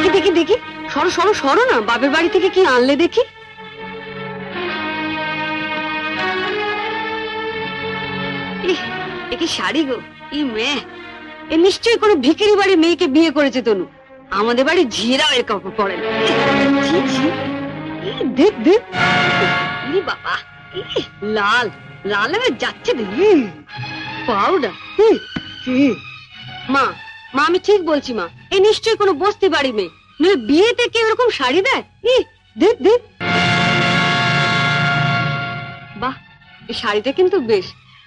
দেখি দেখি দেখি, সরো সরো সরো না, বাপের বাড়ি থেকে কি আনলে দেখি। এ কি শাড়ি গো, ই মেয়ে, এ নিশ্চয়ই কোনো ভিখারি বাড়ির মেয়েকে বিয়ে করেছে তনু। আমাদের বাড়ির ঝিয়েরাও এর কাপড় পরে না। ছি, ছি, দেখ দেখ, বাবা লাল লাল হয়ে যাচ্ছে পাউডার। মা মা আমি ঠিক বলছি মা, এ নিশ্চয়ই কোনো বস্তি বাড়ি মেয়ে, নইলে বিয়েতে কেউ এরকম শাড়ি দেয়? দেখ দেখ, বাহ এই শাড়িটা কিন্তু বেশ,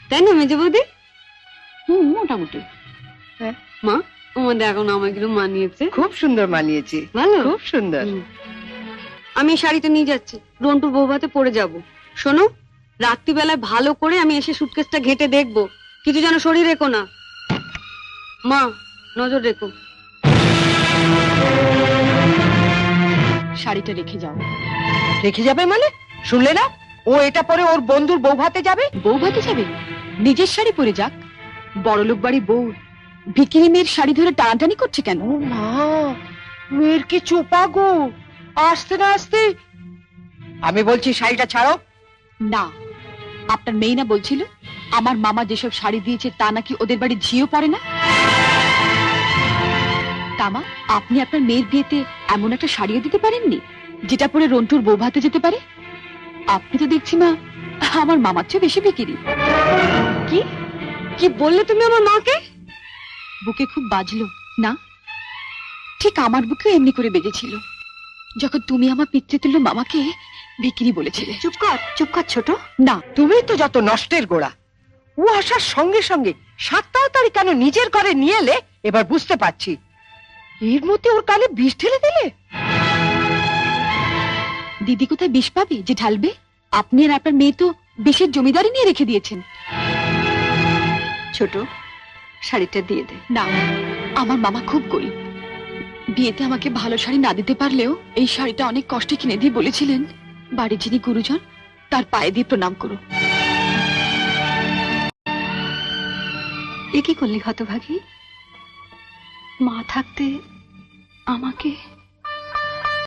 তাই না মেজে বৌদি? মোটামুটি। মা তোমাদের এখন আমাকে মানিয়েছে, খুব সুন্দর মানিয়েছে, ভালো, খুব সুন্দর। আমি এই শাড়িটা নিয়ে যাচ্ছি, রন্টুর বৌভাতে পরে যাব। শোনো, রাত্রিবেলায় ভালো করে আমি এসে সুটকেসটা ঘেটে দেখবো, কিছু যেন শরীর রেখো না। মা নজর রেখো। শাড়িটা রেখে যাও। রেখে যাবে মানে? শুনলে না, ও এটা পরে ওর বন্ধুর বউ ভাতে যাবে। বউ ভাতে যাবে? নিজের শাড়ি পরে যাক। বড়লোক বাড়ি বউ ভিখিরি মেয়ের শাড়ি ধরে টানাটানি করছে কেন? ও মা, মেয়ের কি চোপা গো, আসতে না আসতে। আমি বলছি শাড়িটা ছাড়ো। না, আপনার মেয়ে না বলছিল আমার মামা যেসব শাড়ি দিয়েছে তা নাকি ওদের বাড়ি ঝিও পড়ে না? তামা, আপনি আপনার মেয়ের বিয়েতে এমন একটা শাড়িও দিতে পারেননি যেটা পরে রন্টুর বউ ভাতে যেতে পারে? আপনি তো দেখছি মা আমার মামার চেয়ে বেশি ভিখিরি। কি কি বললে তুমি আমার মাকে? বুকে খুব বাজলো না? ঠিক আমার বুকেও এমনি করে বেজেছিল যখন তুমি আমার পিতৃতুল্য মামাকে ভিখিরি বলেছিলে। চুপ কর ছোট। না, তুমি তো যত নষ্টের গোড়া। ও আসার সঙ্গে সঙ্গে 7 তাড়াতাড়ি কেন নিজের ঘরে নিয়ে এলে এবার বুঝতে পারছি। এর মধ্যে ওর কানে বিষ ঢেলে দিলে। দিদি কোথায় বিষ পাবে যে ঢালবে? আপনি আর আপনার মেয়ে তো বিষের জমিদারি নিয়ে রেখে দিয়েছেন। ছোট, শাড়িটা দিয়ে দে। না, আমার মামা খুব গরিব। বিয়েতে আমাকে ভালো শাড়ি না দিতে পারলেও এই শাড়িটা অনেক কষ্টে কিনে দিয়ে বলেছিলেন বাড়ির যিনি গুরুজন তার পায়ে দিয়ে প্রণাম করো। এ কি করলি হতভাগী? মা থাকতে আমাকে